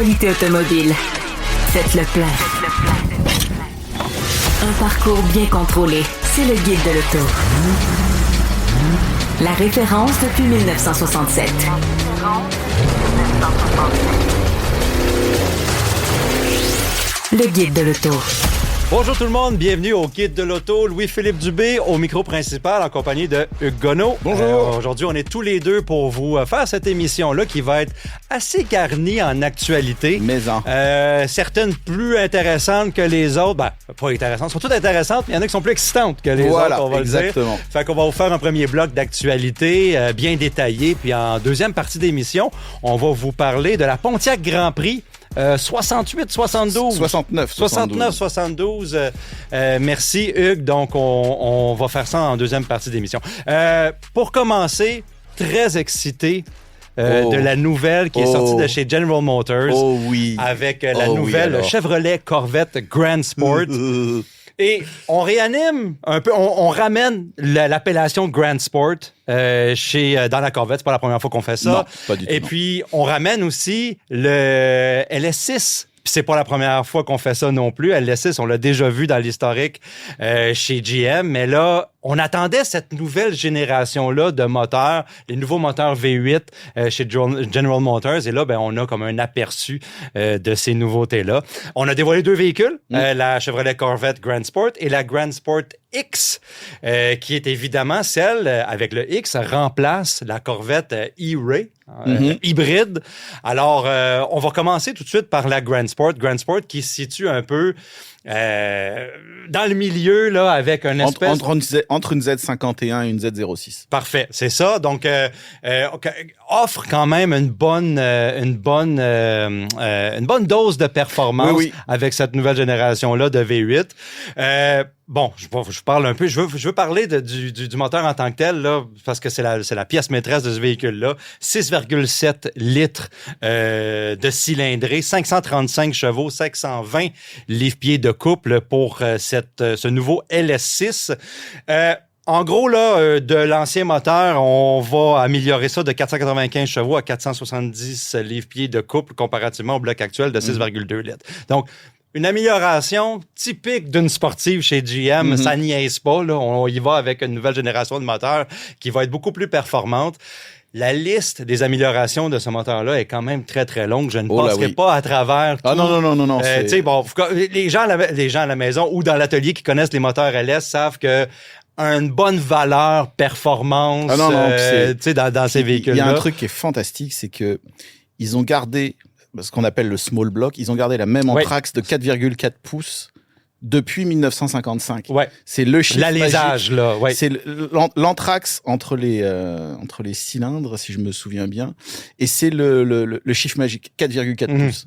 l'actualité automobile. Faites le plein. Un parcours bien contrôlé. C'est le Guide de l'auto. La référence depuis 1967. Le Guide de l'auto. Bonjour tout le monde, bienvenue au Guide de l'auto. Louis-Philippe Dubé au micro principal en compagnie de Hugues Gonneau. Bonjour. Aujourd'hui, on est tous les deux pour vous faire cette émission-là qui va être assez garnie en actualité. Certaines plus intéressantes que les autres. Ben, pas intéressantes, sont toutes intéressantes, mais il y en a qui sont plus excitantes que les autres, on va exactement. le dire. Fait qu'on va vous faire un premier bloc d'actualité bien détaillé. Puis en deuxième partie d'émission, on va vous parler de la Pontiac Grand Prix. 68-72. 69-72. Merci, Hugues. Donc, on va faire ça en deuxième partie d'émission. Pour commencer, très excité de la nouvelle qui est sortie de chez General Motors. Oh oui. Avec la nouvelle Chevrolet Corvette Grand Sport. Et on réanime un peu, on ramène l'appellation Grand Sport dans la Corvette. C'est pas la première fois qu'on fait ça. Non, pas du tout. Et puis, on ramène aussi le LS6. Puis c'est pas la première fois qu'on fait ça non plus. LS6, on l'a déjà vu dans l'historique chez GM. Mais là, on attendait cette nouvelle génération-là de moteurs, les nouveaux moteurs V8 chez General Motors. Et là, ben, on a comme un aperçu de ces nouveautés-là. On a dévoilé deux véhicules, la Chevrolet Corvette Grand Sport et la Grand Sport X, qui est évidemment celle, avec le X, remplace la Corvette E-Ray. Hybride. Alors, on va commencer tout de suite par la Grand Sport. Grand Sport qui se situe un peu dans le milieu, là, avec un espèce... Entre une Z51 et une Z06. Parfait, c'est ça. Donc, offre quand même une bonne dose de performance avec cette nouvelle génération-là de V8. Bon, je parle un peu. Je veux parler du moteur en tant que tel, là, parce que c'est la pièce maîtresse de ce véhicule-là. 6,7 litres de cylindrée, 535 chevaux, 520 livres-pieds de couple pour ce nouveau LS6. En gros, là, de l'ancien moteur, on va améliorer ça de 495 chevaux à 470 livres-pieds de couple comparativement au bloc actuel de 6,2 litres. Donc, une amélioration typique d'une sportive chez GM, ça niaise pas. Là. On y va avec une nouvelle génération de moteurs qui va être beaucoup plus performante. La liste des améliorations de ce moteur-là est quand même très, très longue. Je ne passerai pas à travers tout. Ah non. Tu sais, bon, les gens à la maison ou dans l'atelier qui connaissent les moteurs LS savent que une bonne valeur, performance dans ces véhicules-là. Il y a un truc qui est fantastique, c'est que ils ont gardé ce qu'on appelle le small block. Ils ont gardé la même anthrax de 4,4 pouces depuis 1955. Ouais. C'est le chiffre l'alésage, là. Ouais. C'est l'anthrax entre les cylindres, si je me souviens bien. Et c'est le chiffre magique, 4,4 pouces.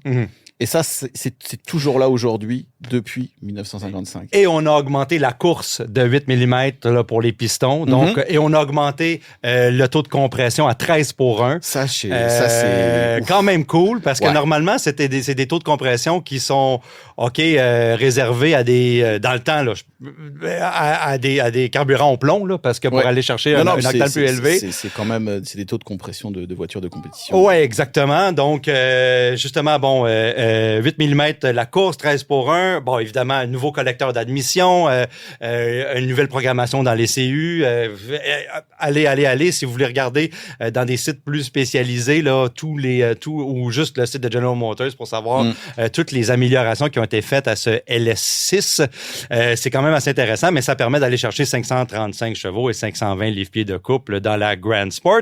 Et ça, c'est toujours là aujourd'hui, depuis 1955. Et on a augmenté la course de 8 mm là, pour les pistons. Donc, et on a augmenté le taux de compression à 13:1. Ça, c'est quand même cool, parce que normalement, c'est des taux de compression qui sont réservés à des dans le temps là, à des carburants au plomb, là, parce que pour aller chercher un octane plus élevé. C'est quand même des taux de compression de voitures de compétition. Oui, exactement. Donc, justement, 8 mm la course, 13:1. Bon, évidemment, un nouveau collecteur d'admission, une nouvelle programmation dans les CU. Allez, si vous voulez regarder dans des sites plus spécialisés, là, ou juste le site de General Motors pour savoir toutes les améliorations qui ont été faites à ce LS6. C'est quand même assez intéressant, mais ça permet d'aller chercher 535 chevaux et 520 livres-pieds de couple dans la Grand Sport.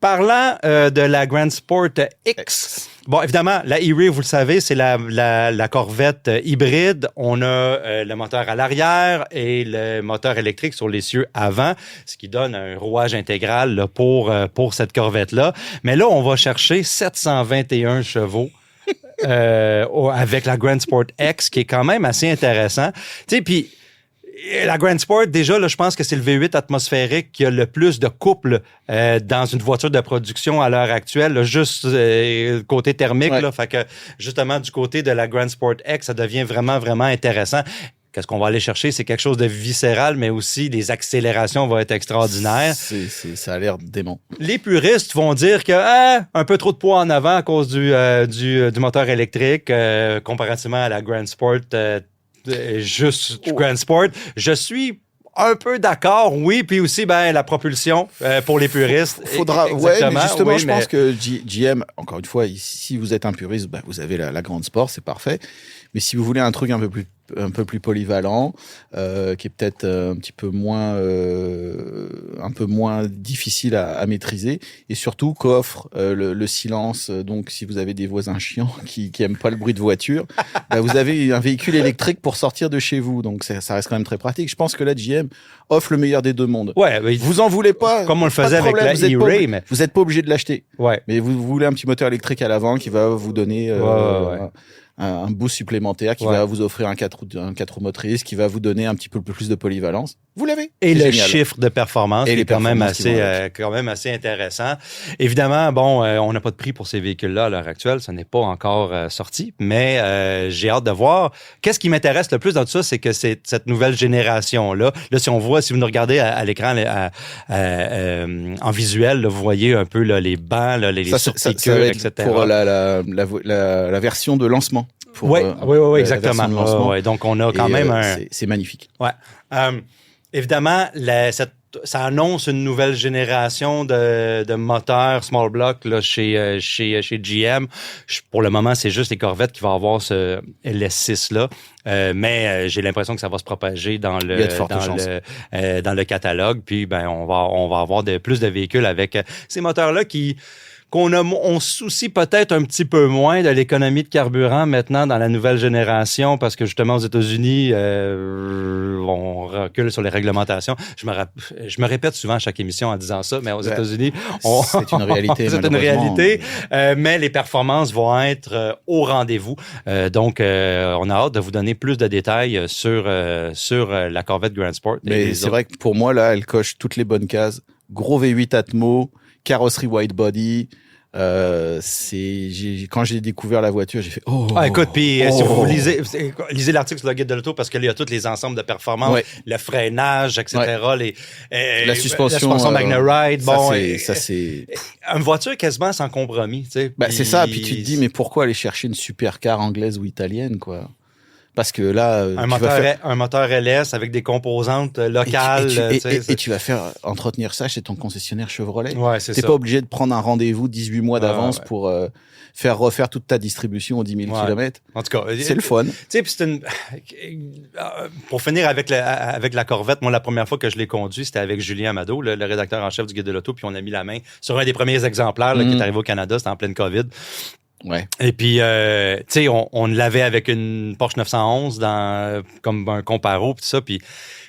Parlant de la Grand Sport X, bon, évidemment, la E-Ray, vous le savez, c'est la Corvette hybride. On a le moteur à l'arrière et le moteur électrique sur l'essieu avant, ce qui donne un rouage intégral là, pour cette Corvette-là. Mais là, on va chercher 721 chevaux. Avec la Grand Sport X, qui est quand même assez intéressant. Tu sais, puis la Grand Sport, déjà, là, je pense que c'est le V8 atmosphérique qui a le plus de couple dans une voiture de production à l'heure actuelle, là, juste côté thermique. Là, fait que, justement, du côté de la Grand Sport X, ça devient vraiment, vraiment intéressant. qu'est-ce qu'on va aller chercher? C'est quelque chose de viscéral, mais aussi les accélérations vont être extraordinaires. Ça a l'air dément. Les puristes vont dire que un peu trop de poids en avant à cause du moteur électrique, comparativement à la Grand Sport, Grand Sport. Je suis un peu d'accord, oui, puis aussi la propulsion pour les puristes. Faudra, ouais, mais justement, je pense que GM, encore une fois, si vous êtes un puriste, vous avez la Grand Sport, c'est parfait. Mais si vous voulez un truc un peu plus polyvalent, qui est peut-être un peu moins difficile à maîtriser, et surtout qu'offre le silence. Donc, si vous avez des voisins chiants qui aiment pas le bruit de voiture, vous avez un véhicule électrique pour sortir de chez vous. Donc, ça reste quand même très pratique. Je pense que la GM offre le meilleur des deux mondes. Ouais, vous en voulez pas. Comme on le faisait avec la E-Ray, mais vous n'êtes pas obligé de l'acheter. Ouais. Mais vous voulez un petit moteur électrique à l'avant qui va vous donner un boost supplémentaire, qui va vous offrir un 4 roues motrices, qui va vous donner un petit peu plus de polyvalence. Vous l'avez. Et le chiffre de performance est quand même assez intéressant. Évidemment, on n'a pas de prix pour ces véhicules-là à l'heure actuelle. Ça n'est pas encore sorti, mais j'ai hâte de voir. Qu'est-ce qui m'intéresse le plus dans tout ça, c'est que c'est cette nouvelle génération-là. Là, si vous nous regardez à l'écran en visuel, là, vous voyez un peu les bancs, les surpiqûres, etc. Pour la version de lancement. Oui, exactement. Donc, on a quand même c'est magnifique. Ouais. Évidemment, ça annonce une nouvelle génération de moteurs small block là, chez GM. Pour le moment, c'est juste les Corvettes qui vont avoir ce LS6-là. Mais j'ai l'impression que ça va se propager dans le catalogue. Puis, on va avoir plus de véhicules avec ces moteurs-là on soucie peut-être un petit peu moins de l'économie de carburant maintenant dans la nouvelle génération parce que justement aux États-Unis, on recule sur les réglementations. Je me répète souvent à chaque émission en disant ça, mais aux États-Unis, c'est une réalité. C'est une réalité, mais les performances vont être au rendez-vous. Donc, on a hâte de vous donner plus de détails sur la Corvette Grand Sport. Mais c'est vrai que pour moi, là, elle coche toutes les bonnes cases. Gros V8 Atmo, carrosserie wide body. Quand j'ai découvert la voiture, j'ai fait écoute, puis si vous lisez l'article sur le guide de l'auto parce qu'il y a tous les ensembles de performance, le freinage, etc., la suspension Magna-Ride, c'est une voiture quasiment sans compromis, tu sais. C'est ça, puis tu te dis mais pourquoi aller chercher une supercar anglaise ou italienne, quoi? Parce que là, un moteur LS avec des composantes locales. Et tu vas faire entretenir ça chez ton concessionnaire Chevrolet. Ouais, c'est ça. T'es pas obligé de prendre un rendez-vous 18 mois d'avance pour faire refaire toute ta distribution aux 10 000 km. En tout cas, c'est le fun. Tu sais, pour finir avec la Corvette, moi, la première fois que je l'ai conduit, c'était avec Julien Amado, le rédacteur en chef du Guide de l'auto, puis on a mis la main sur un des premiers exemplaires qui est arrivé au Canada, c'était en pleine COVID. Ouais. Et puis, tu sais, on l'avait avec une Porsche 911 comme un comparo, puis ça, puis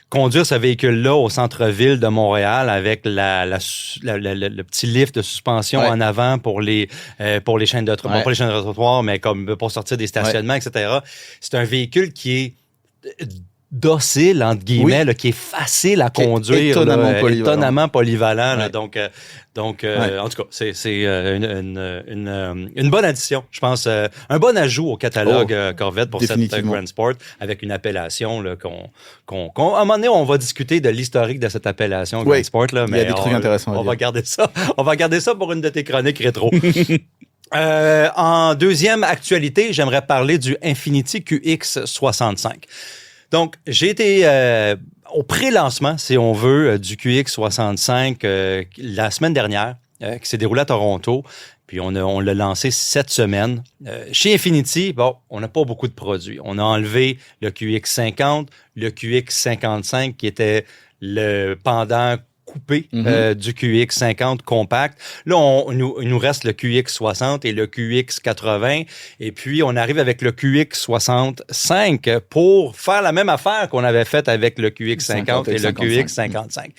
conduire ce véhicule-là au centre-ville de Montréal avec le petit lift de suspension en avant pour les chaînes de trottoir, pas les chaînes de trottoir, mais comme pour sortir des stationnements, etc. C'est un véhicule qui est docile, entre guillemets, là, qui est facile à conduire. Étonnamment polyvalent. Là, donc, en tout cas, c'est une bonne addition, je pense. Un bon ajout au catalogue Corvette pour cette Grand Sport avec une appellation là, à un moment donné, on va discuter de l'historique de cette appellation Grand Sport. Là, mais il y a des trucs intéressants. On va garder ça. On va garder ça pour une de tes chroniques rétro. En deuxième actualité, j'aimerais parler du Infiniti QX65. Donc, j'ai été au pré-lancement, si on veut, du QX65 la semaine dernière, qui s'est déroulé à Toronto. Puis, on l'a lancé cette semaine. Chez Infiniti, on n'a pas beaucoup de produits. On a enlevé le QX50, le QX55, qui était le pendant coupé du QX50 compact. Là, il nous reste le QX60 et le QX80. Et puis, on arrive avec le QX65 pour faire la même affaire qu'on avait faite avec le QX50 et le QX55.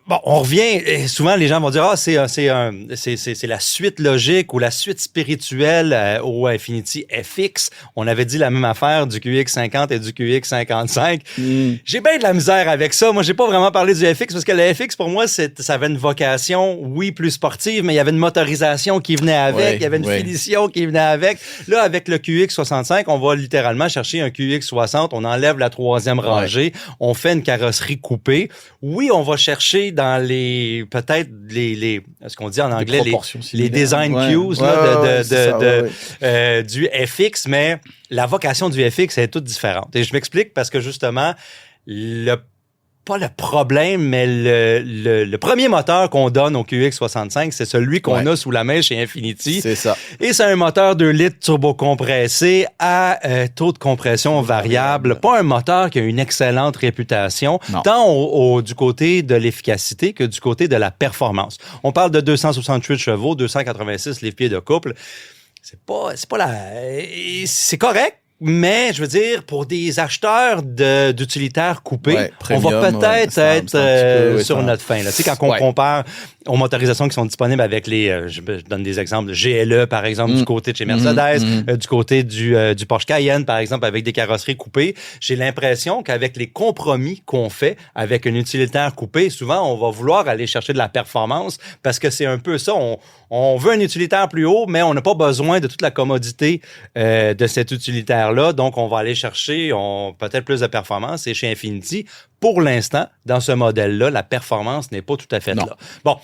Bon, on revient, et souvent les gens vont dire c'est la suite logique ou la suite spirituelle au Infiniti FX. On avait dit la même affaire du QX50 et du QX55. J'ai bien de la misère avec ça. Moi, j'ai pas vraiment parlé du FX parce que le FX pour moi ça avait une vocation plus sportive, mais il y avait une motorisation qui venait avec, il y avait une finition qui venait avec. Là, avec le QX65, on va littéralement chercher un QX60, on enlève la troisième rangée, on fait une carrosserie coupée. Oui, on va chercher dans peut-être ce qu'on dit en anglais, les design cues du FX, mais la vocation du FX est toute différente. Et je m'explique parce que justement, pas le problème, mais le premier moteur qu'on donne au QX65, c'est celui qu'on a sous la main chez Infiniti. C'est ça. Et c'est un moteur 2 litres turbocompressé à taux de compression variable. Pas un moteur qui a une excellente réputation, tant du côté de l'efficacité que du côté de la performance. On parle de 268 chevaux, 286 livres-pieds de couple. C'est correct. Mais, je veux dire, pour des acheteurs d'utilitaires coupés, premium, on va peut-être être sur notre fin. Tu sais, quand on compare aux motorisations qui sont disponibles avec je donne des exemples, GLE, par exemple, du côté de chez Mercedes, du côté du Porsche Cayenne, par exemple, avec des carrosseries coupées, j'ai l'impression qu'avec les compromis qu'on fait avec un utilitaire coupé, souvent, on va vouloir aller chercher de la performance parce que c'est un peu ça. On veut un utilitaire plus haut, mais on n'a pas besoin de toute la commodité de cet utilitaire-là. Donc, on va aller chercher peut-être plus de performance. Et chez Infiniti, pour l'instant, dans ce modèle-là, la performance n'est pas tout à fait là. Bon.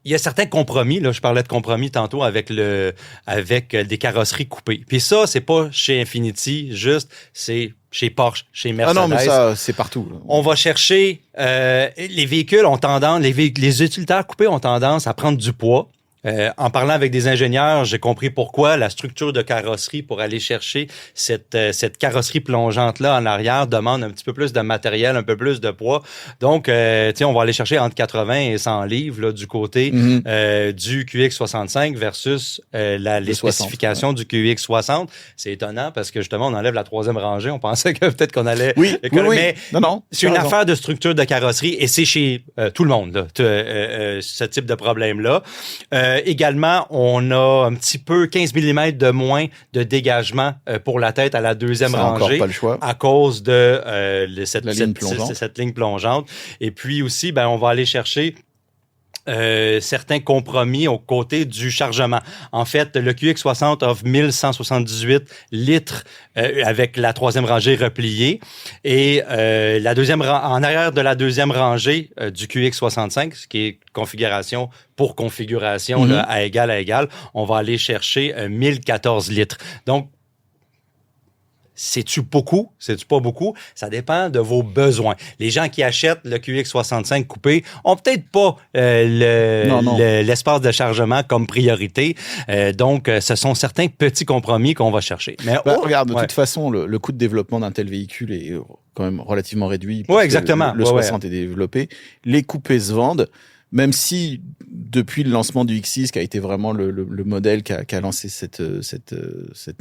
Il y a certains compromis, là, je parlais de compromis tantôt avec des carrosseries coupées. Puis ça, c'est pas chez Infiniti, juste, c'est chez Porsche, chez Mercedes. Ah non, mais ça, c'est partout. Là. On va chercher, les véhicules ont tendance, les utilitaires coupés ont tendance à prendre du poids. En parlant avec des ingénieurs, j'ai compris pourquoi la structure de carrosserie pour aller chercher cette carrosserie plongeante-là en arrière demande un petit peu plus de matériel, un peu plus de poids. Donc, on va aller chercher entre 80 et 100 livres là, du côté du QX65 versus les spécifications du QX60. C'est étonnant parce que justement, on enlève la troisième rangée. On pensait que peut-être qu'on allait... Oui. Mais c'est une affaire de structure de carrosserie et c'est chez tout le monde, là, ce type de problème-là. Également, on a un petit peu 15 mm de moins de dégagement pour la tête à la deuxième rangée. Encore pas le choix. À cause de cette ligne plongeante. Et puis aussi, on va aller chercher certains compromis aux côtés du chargement. En fait, le QX60 offre 1178 litres avec la troisième rangée repliée et en arrière de la deuxième rangée du QX65, ce qui est configuration pour configuration là, à égal, on va aller chercher 1014 litres. Donc, c'est-tu beaucoup? C'est-tu pas beaucoup? Ça dépend de vos besoins. Les gens qui achètent le QX65 coupé ont peut-être pas l'espace de chargement comme priorité. Donc, ce sont certains petits compromis qu'on va chercher. Mais regarde, de toute façon, le coût de développement d'un tel véhicule est quand même relativement réduit. Oui, exactement. Le 60 est développé. Les coupés se vendent. Même si, depuis le lancement du X6, qui a été vraiment le modèle qui a lancé cette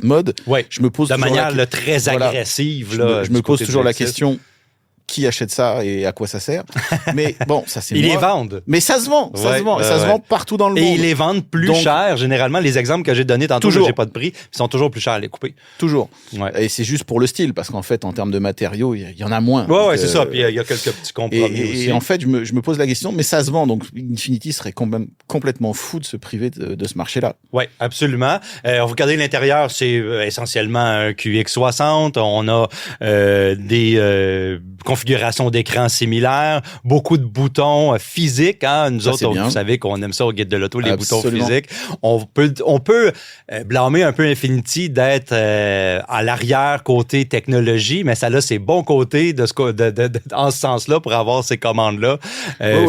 mode, je me pose de manière très agressive. Je me pose toujours la question, qui achète ça et à quoi ça sert? Mais bon, ça c'est Ils les vendent. Mais ça se vend, ça se vend partout dans le monde. Et ils les vendent plus cher, généralement. Les exemples que j'ai donnés tantôt, j'ai pas de prix, ils sont toujours plus chers à les couper. Toujours. Ouais. Et c'est juste pour le style, parce qu'en fait, en termes de matériaux, il y en a moins. Ouais, c'est ça. Puis il y a quelques petits compromis aussi. Et en fait, je me pose la question, mais ça se vend. Donc, Infiniti serait quand même complètement fou de se priver de ce marché-là. Oui, absolument. Vous regardez l'intérieur, c'est essentiellement un QX60. On a des configuration d'écran similaire, beaucoup de boutons physiques. Hein? Nous autres, vous savez qu'on aime ça au Guide de l'auto, les boutons physiques. On peut blâmer un peu Infiniti d'être à l'arrière côté technologie, mais ça a ses bons côtés en ce sens-là pour avoir ces commandes-là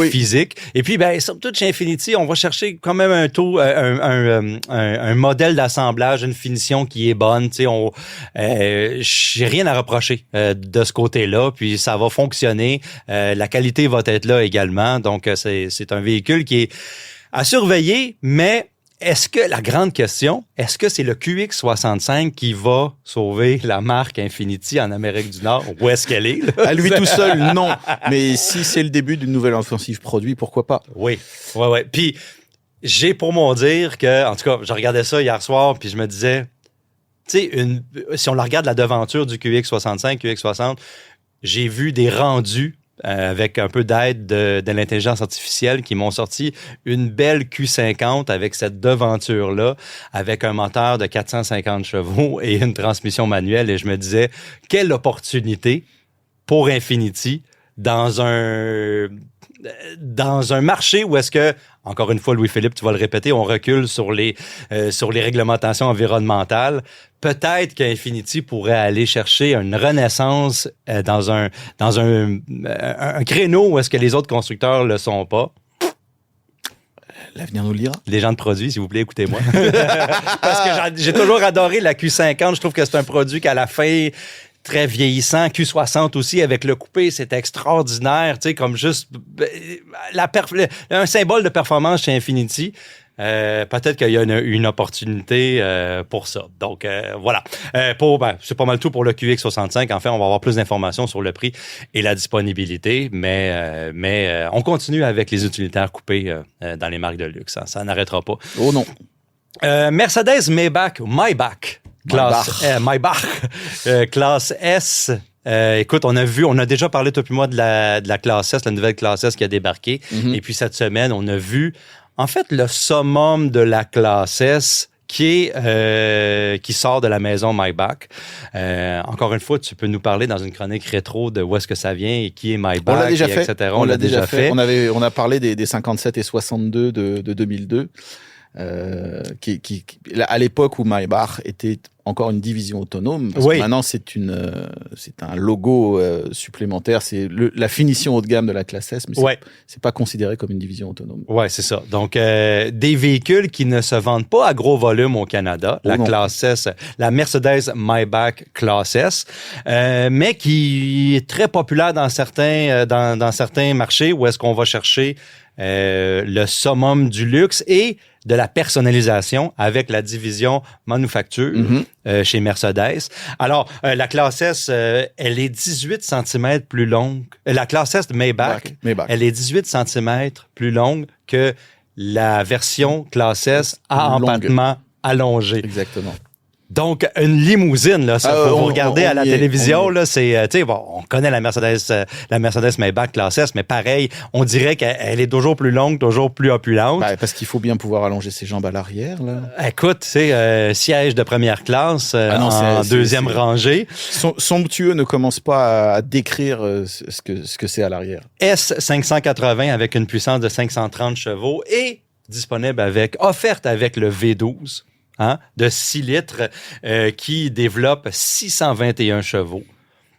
physiques. Et puis, somme toute, chez Infiniti, on va chercher quand même un modèle d'assemblage, une finition qui est bonne. J'ai rien à reprocher de ce côté-là. Puis ça va fonctionner. La qualité va être là également. Donc, c'est un véhicule qui est à surveiller, mais est-ce que, la grande question, est-ce que c'est le QX65 qui va sauver la marque Infiniti en Amérique du Nord? Où est-ce qu'elle est? Là? À lui tout seul, non. Mais si c'est le début d'une nouvelle offensive produit, pourquoi pas? Oui, ouais. Puis, j'ai pour mon dire que, en tout cas, je regardais ça hier soir, puis je me disais, tu sais, si on la regarde la devanture du QX65, QX60, j'ai vu des rendus avec un peu d'aide de l'intelligence artificielle qui m'ont sorti une belle Q50 avec cette devanture-là, avec un moteur de 450 chevaux et une transmission manuelle. Et je me disais, quelle opportunité pour Infiniti dans un marché où est-ce que, encore une fois, Louis-Philippe, tu vas le répéter, on recule sur les réglementations environnementales. Peut-être qu'Infiniti pourrait aller chercher une renaissance dans un créneau où est-ce que les autres constructeurs le sont pas. L'avenir nous le dira. Les gens de produits, s'il vous plaît, écoutez-moi. Parce que j'ai toujours adoré la Q50. Je trouve que c'est un produit qu'à la fin, très vieillissant. Q60 aussi, avec le coupé, c'est extraordinaire. Tu sais, comme juste un symbole de performance chez Infiniti. Peut-être qu'il y a une opportunité pour ça. Donc, voilà. C'est pas mal tout pour le QX65. En fait, on va avoir plus d'informations sur le prix et la disponibilité, mais on continue avec les utilitaires coupés dans les marques de luxe. Hein. Ça n'arrêtera pas. Oh non. Mercedes Maybach, classe S. Écoute, on a déjà parlé, toi puis moi, de la classe S, la nouvelle classe S qui a débarqué. Mm-hmm. Et puis cette semaine, on a vu en fait le summum de la classe S qui sort de la maison Maybach. Encore une fois, tu peux nous parler dans une chronique rétro de où est-ce que ça vient et qui est Maybach, on l'a déjà fait. etc. On l'a déjà fait. On a parlé des 57 et 62 de 2002. À l'époque où Maybach était encore une division autonome, parce que maintenant c'est un logo supplémentaire, c'est la finition haut de gamme de la classe S, mais c'est pas considéré comme une division autonome. Ouais, c'est ça. Donc des véhicules qui ne se vendent pas à gros volume au Canada, classe S, la Mercedes Maybach classe S, mais qui est très populaire dans certains marchés où est-ce qu'on va chercher le summum du luxe et de la personnalisation avec la division manufacture chez Mercedes. Alors, la classe S, elle est 18 cm plus longue. La classe S de Maybach, elle est 18 cm plus longue que la version classe S à empattement allongé. Exactement. Donc, une limousine, là, ça, pour vous regarder à la télévision, là, c'est, tu sais, bon, on connaît la Mercedes Maybach classe S, mais pareil, on dirait qu'elle est toujours plus longue, toujours plus opulente. Parce qu'il faut bien pouvoir allonger ses jambes à l'arrière, là. Écoute, tu sais, siège de première classe, en deuxième rangée. Somptueux ne commence pas à décrire ce que c'est à l'arrière. S580 avec une puissance de 530 chevaux et offerte avec le V12. Hein, de 6 litres qui développe 621 chevaux.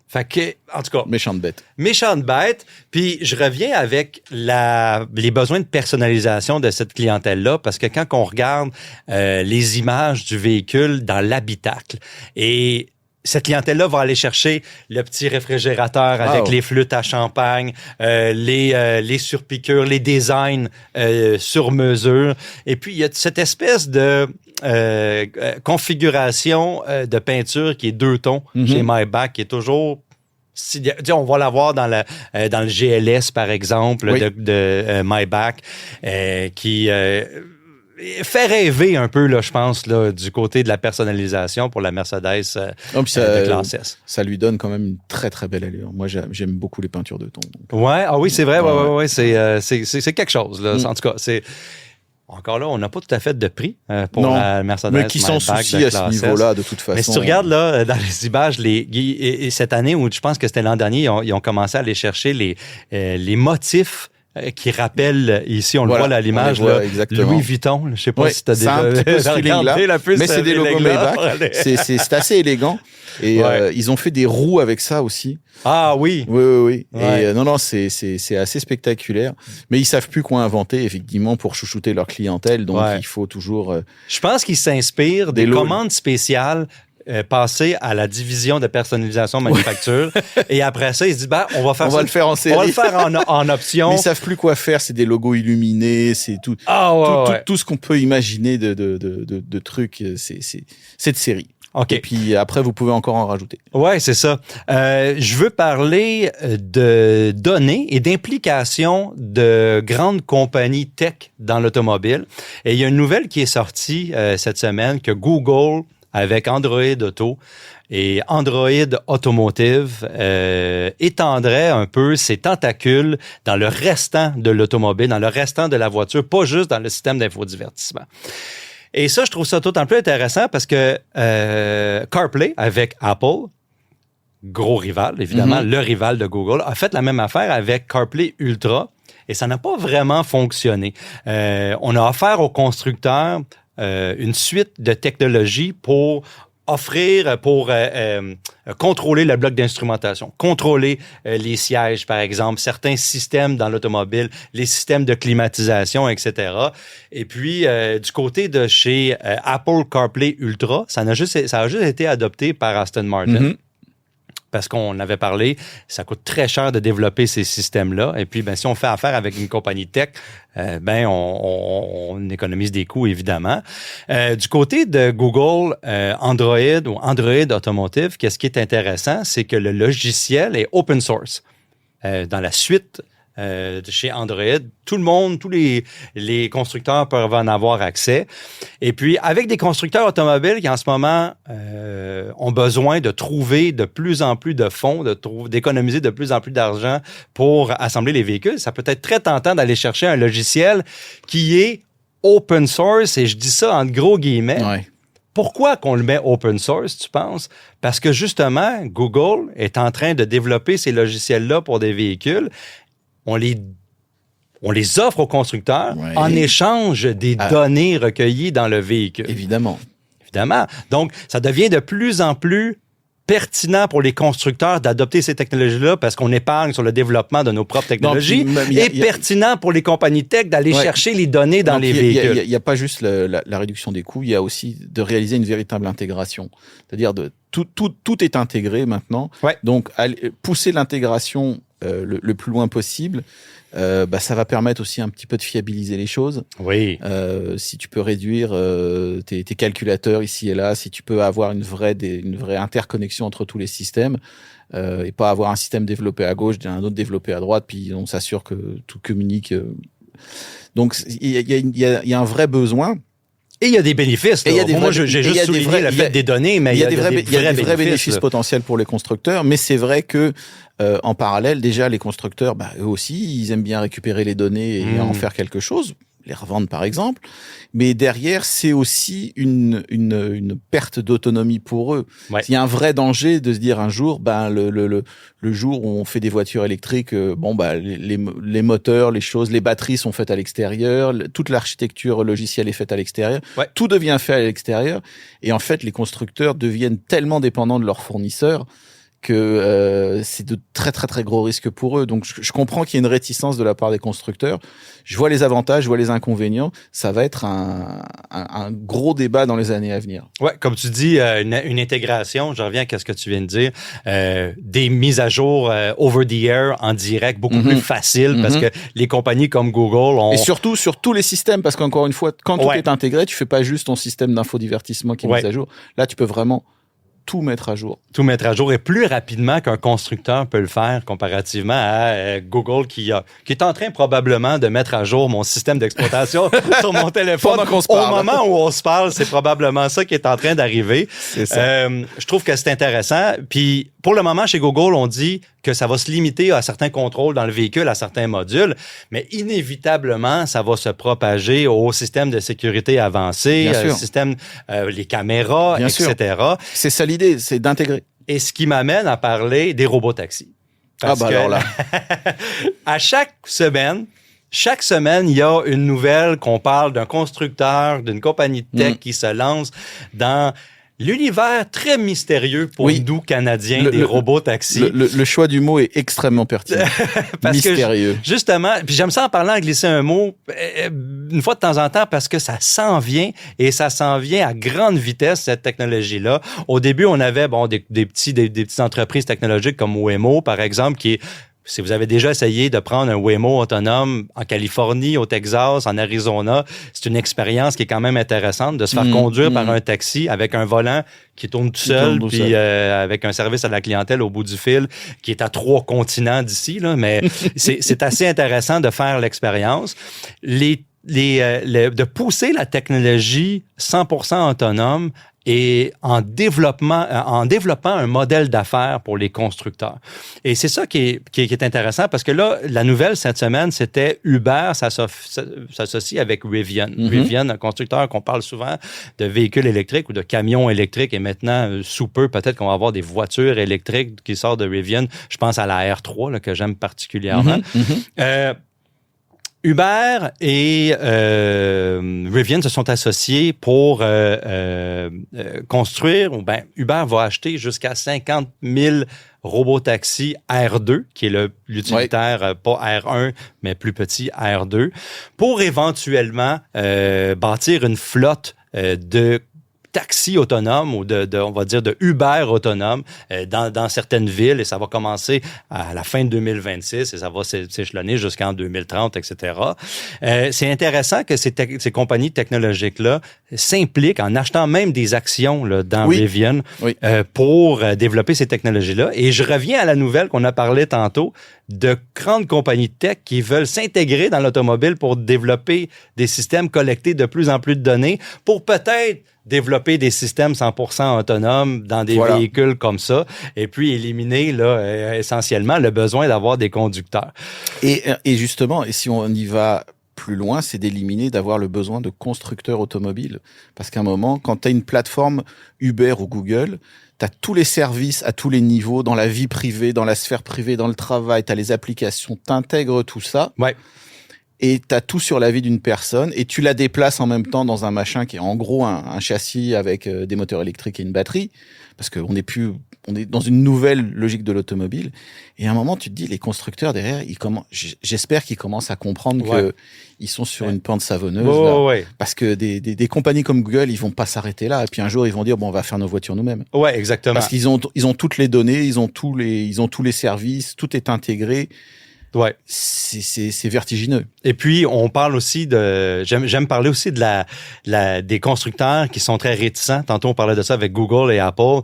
Fait que, en tout cas... Méchante bête. Méchante bête. Puis je reviens avec les besoins de personnalisation de cette clientèle-là, parce que quand on regarde les images du véhicule dans l'habitacle, et cette clientèle-là va aller chercher le petit réfrigérateur avec les flûtes à champagne, les surpiqûres, les designs sur mesure. Et puis, il y a cette espèce de configuration de peinture qui est 2 tons chez Maybach, qui est toujours... on va l'avoir dans le GLS, par exemple, de Maybach, qui... fait rêver un peu, là, je pense, là, du côté de la personnalisation pour la Mercedes de classe S. Ça lui donne quand même une très, très belle allure. Moi, j'aime beaucoup les peintures de ton. Oui, c'est vrai. Ouais, c'est quelque chose. Là. En tout cas, c'est... Encore là, on n'a pas tout à fait de prix pour la Mercedes. Mais qui s'en soucie à ce niveau-là, de toute façon. Mais si tu regardes là, dans les images, et cette année, où je pense que c'était l'an dernier, ils ont commencé à aller chercher les motifs qui rappellent, ici, on le voit à l'image, là, Louis Vuitton. Je ne sais pas si tu as déjà regardé la puce. Mais c'est des logos Maybach. C'est assez élégant. Et ils ont fait des roues avec ça aussi. Ah oui. Oui. Ouais. Et non, c'est assez spectaculaire. Mais ils savent plus quoi inventer, effectivement, pour chouchouter leur clientèle. Donc, il faut toujours... Je pense qu'ils s'inspirent des commandes spéciales passer à la division de personnalisation manufacture. Et après ça, il se dit, on va faire ça. On va le faire en série. On va le faire en option. Mais ils savent plus quoi faire. C'est des logos illuminés. C'est tout. Tout ce qu'on peut imaginer de trucs. C'est de série. Okay. Et puis après, vous pouvez encore en rajouter. Ouais, c'est ça. Je veux parler de données et d'implications de grandes compagnies tech dans l'automobile. Et il y a une nouvelle qui est sortie cette semaine que Google, avec Android Auto et Android Automotive, étendrait un peu ses tentacules dans le restant de l'automobile, dans le restant de la voiture, pas juste dans le système d'infodivertissement. Et ça, je trouve ça d'autant plus intéressant parce que CarPlay, avec Apple, gros rival, évidemment, le rival de Google, a fait la même affaire avec CarPlay Ultra et ça n'a pas vraiment fonctionné. On a offert aux constructeurs une suite de technologies pour offrir, pour contrôler le bloc d'instrumentation, contrôler les sièges, par exemple, certains systèmes dans l'automobile, les systèmes de climatisation, etc. Et puis, du côté de chez Apple CarPlay Ultra, ça a juste été adopté par Aston Martin. Parce qu'on avait parlé, ça coûte très cher de développer ces systèmes-là. Et puis, si on fait affaire avec une compagnie tech, on économise des coûts, évidemment. Du côté de Google, Android ou Android Automotive, qu'est-ce qui est intéressant, c'est que le logiciel est open source. Dans la suite de chez Android, tout le monde, tous les constructeurs peuvent en avoir accès. Et puis, avec des constructeurs automobiles qui, en ce moment, ont besoin de trouver de plus en plus de fonds, d'économiser de plus en plus d'argent pour assembler les véhicules, ça peut être très tentant d'aller chercher un logiciel qui est open source, et je dis ça en gros guillemets. Ouais. Pourquoi qu'on le met open source, tu penses? Parce que, justement, Google est en train de développer ces logiciels-là pour des véhicules. On les offre aux constructeurs en échange des données recueillies dans le véhicule. Évidemment. Donc, ça devient de plus en plus pertinent pour les constructeurs d'adopter ces technologies-là parce qu'on épargne sur le développement de nos propres technologies et pertinent pour les compagnies tech d'aller chercher les données dans les véhicules. Il n'y a pas juste la réduction des coûts, il y a aussi de réaliser une véritable intégration. C'est-à-dire tout est intégré maintenant. Ouais. Donc, pousser l'intégration le plus loin possible, ça va permettre aussi un petit peu de fiabiliser les choses. Oui. Si tu peux réduire tes calculateurs ici et là, si tu peux avoir une vraie interconnexion entre tous les systèmes et pas avoir un système développé à gauche et un autre développé à droite, puis on s'assure que tout communique. Donc, il y a un vrai besoin. Et il y a des bénéfices. Moi, j'ai juste souligné le fait des données, mais il y a des vrais bénéfices potentiels pour les constructeurs. Mais c'est vrai que en parallèle, déjà, les constructeurs, eux aussi, ils aiment bien récupérer les données et en faire quelque chose, les revendre par exemple. Mais derrière, c'est aussi une perte d'autonomie pour eux. Ouais. Il y a un vrai danger de se dire un jour, le jour où on fait des voitures électriques, les moteurs, les choses, les batteries sont faites à l'extérieur, toute l'architecture logicielle est faite à l'extérieur, tout devient fait à l'extérieur. Et en fait, les constructeurs deviennent tellement dépendants de leurs fournisseurs que c'est de très très très gros risques pour eux. Donc je comprends qu'il y ait une réticence de la part des constructeurs. Je vois les avantages, je vois les inconvénients. Ça va être un gros débat dans les années à venir. Ouais, comme tu dis, une intégration. Je reviens à ce que tu viens de dire. Des mises à jour over the air en direct, beaucoup plus faciles parce que les compagnies comme Google ont... Et surtout sur tous les systèmes, parce qu'encore une fois, quand tout est intégré, tu fais pas juste ton système d'infodivertissement qui est mis à jour. Là, tu peux vraiment tout mettre à jour. Tout mettre à jour et plus rapidement qu'un constructeur peut le faire comparativement à Google qui est en train probablement de mettre à jour mon système d'exploitation sur mon téléphone. Au moment où on se parle, c'est probablement ça qui est en train d'arriver. C'est ça. Je trouve que c'est intéressant. Puis pour le moment, chez Google, on dit que ça va se limiter à certains contrôles dans le véhicule, à certains modules, mais inévitablement, ça va se propager au système de sécurité avancé, système, les caméras, Bien etc. Sûr. C'est ça l'idée, c'est d'intégrer. Et ce qui m'amène à parler des robots taxis. Alors là. À chaque semaine, il y a une nouvelle qu'on parle d'un constructeur, d'une compagnie de tech qui se lance dans l'univers très mystérieux pour nous, Canadiens, des robots taxis. Le choix du mot est extrêmement pertinent. Mystérieux. Justement, puis j'aime ça en parlant, glisser un mot une fois de temps en temps parce que ça s'en vient et ça s'en vient à grande vitesse, cette technologie-là. Au début, on avait des petites entreprises technologiques comme Waymo, par exemple, si vous avez déjà essayé de prendre un Waymo autonome en Californie, au Texas, en Arizona, c'est une expérience qui est quand même intéressante de se faire conduire par un taxi avec un volant qui tourne tout seul, puis avec un service à la clientèle au bout du fil qui est à 3 continents d'ici, là, mais c'est assez intéressant de faire l'expérience. De pousser la technologie 100% autonome et en développant un modèle d'affaires pour les constructeurs. Et c'est ça qui est intéressant parce que là, la nouvelle cette semaine, c'était Uber s'associe avec Rivian. Rivian, un constructeur qu'on parle souvent de véhicules électriques ou de camions électriques et maintenant, sous peu, peut-être qu'on va avoir des voitures électriques qui sortent de Rivian. Je pense à la R3 là, que j'aime particulièrement. Uber et Rivian se sont associés pour construire, ou Uber va acheter jusqu'à 50 000 robotaxis R2, qui est l'utilitaire, pas R1, mais plus petit, R2, pour éventuellement bâtir une flotte de taxi autonome ou on va dire de Uber autonome dans certaines villes et ça va commencer à la fin de 2026 et ça va s'échelonner jusqu'en 2030, etc. C'est intéressant que ces compagnies technologiques-là s'impliquent en achetant même des actions là, dans Rivian pour développer ces technologies-là. Et je reviens à la nouvelle qu'on a parlé tantôt de grandes compagnies de tech qui veulent s'intégrer dans l'automobile pour développer des systèmes collectés de plus en plus de données pour peut-être développer des systèmes 100% autonomes dans des véhicules comme ça et puis éliminer là, essentiellement le besoin d'avoir des conducteurs. Et justement, et si on y va plus loin, c'est d'éliminer d'avoir le besoin de constructeurs automobiles. Parce qu'à un moment, quand tu as une plateforme Uber ou Google, tu as tous les services à tous les niveaux, dans la vie privée, dans la sphère privée, dans le travail, tu as les applications, tu intègres tout ça. Ouais. Et tu as tout sur la vie d'une personne et tu la déplaces en même temps dans un machin qui est en gros un châssis avec des moteurs électriques et une batterie. Parce qu'on on est dans une nouvelle logique de l'automobile. Et à un moment, tu te dis, les constructeurs derrière, j'espère qu'ils commencent à comprendre que ils sont sur une pente savonneuse. Parce que des compagnies comme Google, ils vont pas s'arrêter là. Et puis un jour, ils vont dire, bon, on va faire nos voitures nous-mêmes. Ouais, exactement. Parce qu'ils ont toutes les données, ils ont tous les services, tout est intégré. Ouais. C'est vertigineux. Et puis, on parle aussi j'aime parler aussi des constructeurs qui sont très réticents. Tantôt, on parlait de ça avec Google et Apple,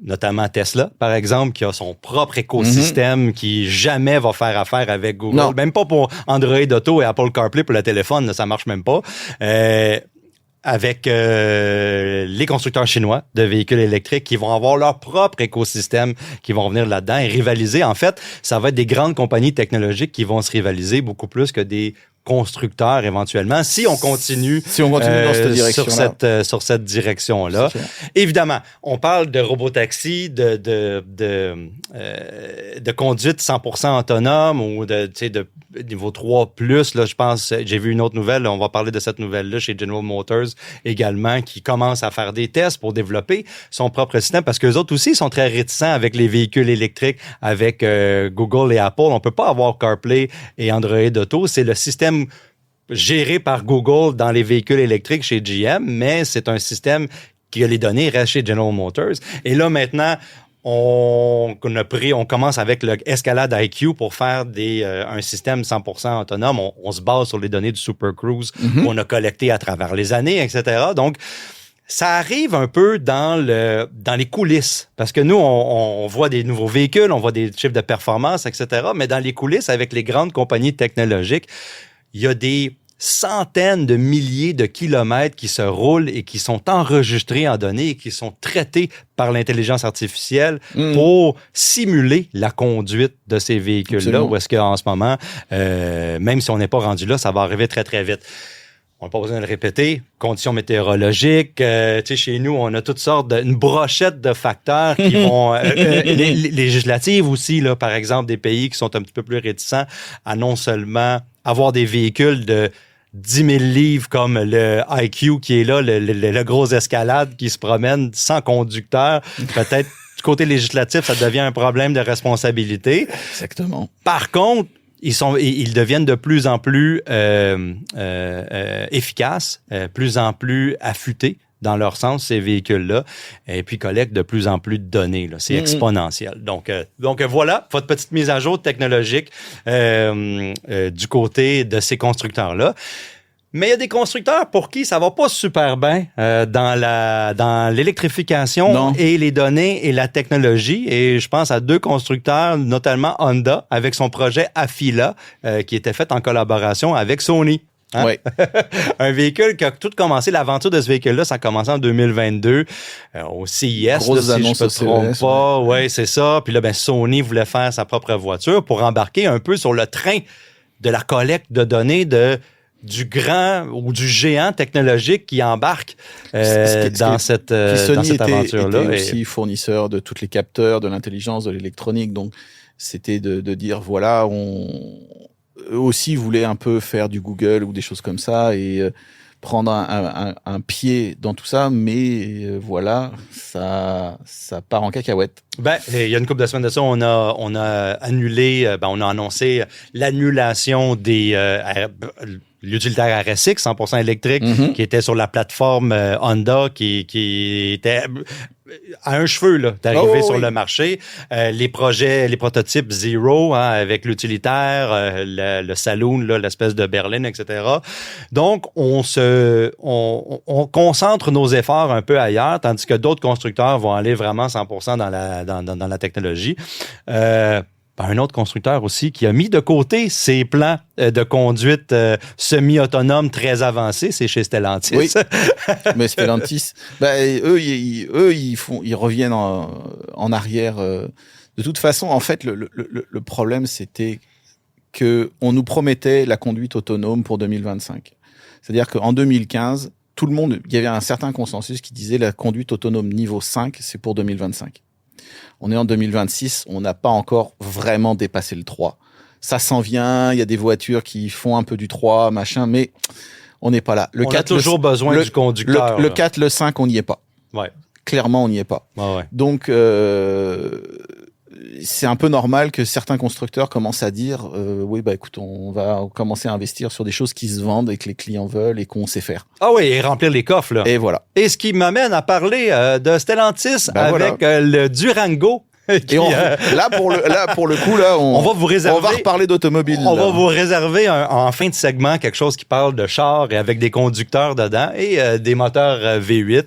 notamment Tesla, par exemple, qui a son propre écosystème qui jamais va faire affaire avec Google. Non. Même pas pour Android Auto et Apple CarPlay pour le téléphone, ça marche même pas. Avec les constructeurs chinois de véhicules électriques qui vont avoir leur propre écosystème qui vont venir là-dedans et rivaliser. En fait, ça va être des grandes compagnies technologiques qui vont se rivaliser beaucoup plus que des constructeurs éventuellement si on continue dans cette direction-là. sur cette direction-là. Évidemment, on parle de robotaxi, de conduite 100% autonome ou de niveau 3+, là, je pense, j'ai vu une autre nouvelle, on va parler de cette nouvelle-là chez General Motors également, qui commence à faire des tests pour développer son propre système, parce qu'eux autres aussi sont très réticents avec les véhicules électriques, avec Google et Apple. On peut pas avoir CarPlay et Android Auto. C'est le système géré par Google dans les véhicules électriques chez GM, mais c'est un système qui a les données restent chez General Motors. Et là, maintenant, on commence avec le Escalade IQ pour faire un système 100% autonome. On se base sur les données du Super Cruise qu'on a collectées à travers les années, etc. Donc, ça arrive un peu dans les coulisses. Parce que nous, on voit des nouveaux véhicules, on voit des chiffres de performance, etc. Mais dans les coulisses, avec les grandes compagnies technologiques, il y a des centaines de milliers de kilomètres qui se roulent et qui sont enregistrés en données et qui sont traités par l'intelligence artificielle pour simuler la conduite de ces véhicules-là. Ou est-ce qu'en ce moment, même si on n'est pas rendu là, ça va arriver très, très vite. On n'a pas besoin de le répéter. Conditions météorologiques. Tu sais, chez nous, on a toutes sortes une brochette de facteurs qui vont... les législatives aussi, là, par exemple, des pays qui sont un petit peu plus réticents à non seulement avoir des véhicules de 10 000 livres comme le IQ qui est là, le gros escalade qui se promène sans conducteur, peut-être du côté législatif, ça devient un problème de responsabilité. Exactement. Par contre, ils deviennent de plus en plus efficaces, plus en plus affûtés dans leur sens, ces véhicules-là, et puis collectent de plus en plus de données. Là. C'est exponentiel. Donc voilà, votre petite mise à jour technologique du côté de ces constructeurs-là. Mais il y a des constructeurs pour qui ça va pas super bien dans l'électrification et les données et la technologie. Et je pense à 2 constructeurs, notamment Honda, avec son projet Afeela, qui était fait en collaboration avec Sony. Hein? Ouais. Un véhicule qui a tout commencé, l'aventure de ce véhicule-là, ça a commencé en 2022 au CIS, là, si je ne me trompe pas. Ouais, c'est ça. Puis là, Sony voulait faire sa propre voiture pour embarquer un peu sur le train de la collecte de données du grand ou du géant technologique qui embarque dans cette aventure-là. Était aussi fournisseur de tous les capteurs, de l'intelligence, de l'électronique. Donc, c'était de dire, voilà, eux aussi voulaient un peu faire du Google ou des choses comme ça et prendre un pied dans tout ça, mais voilà, ça part en cacahuète. Il y a une couple de semaines de ça, on a annulé, on a annoncé l'annulation des l'utilitaire RSX 100% électrique qui était sur la plateforme Honda qui était à un cheveu là d'arriver sur le marché. Les prototypes Zero avec l'utilitaire, le saloon, là, l'espèce de berline, etc. Donc, on concentre nos efforts un peu ailleurs, tandis que d'autres constructeurs vont aller vraiment 100% dans la technologie. Un autre constructeur aussi qui a mis de côté ses plans de conduite semi-autonome très avancés, c'est chez Stellantis. Oui, mais Stellantis, eux, ils reviennent en arrière. De toute façon, en fait, le problème, c'était qu'on nous promettait la conduite autonome pour 2025. C'est-à-dire qu'en 2015, il y avait un certain consensus qui disait la conduite autonome niveau 5, c'est pour 2025. On est en 2026, on n'a pas encore vraiment dépassé le 3. Ça s'en vient, il y a des voitures qui font un peu du 3, machin, mais on n'est pas là. On a toujours besoin du conducteur. Le 4, le 5, on n'y est pas. Ouais. Clairement, on n'y est pas. Ouais. Donc, c'est un peu normal que certains constructeurs commencent à dire oui, écoute, on va commencer à investir sur des choses qui se vendent et que les clients veulent et qu'on sait faire. Ah oui, et remplir les coffres, là. Et voilà. Et ce qui m'amène à parler de Stellantis avec le Durango. Et là, pour le coup, là, on va vous réserver. On va reparler d'automobile. On va vous réserver en fin de segment quelque chose qui parle de char et avec des conducteurs dedans et des moteurs V8.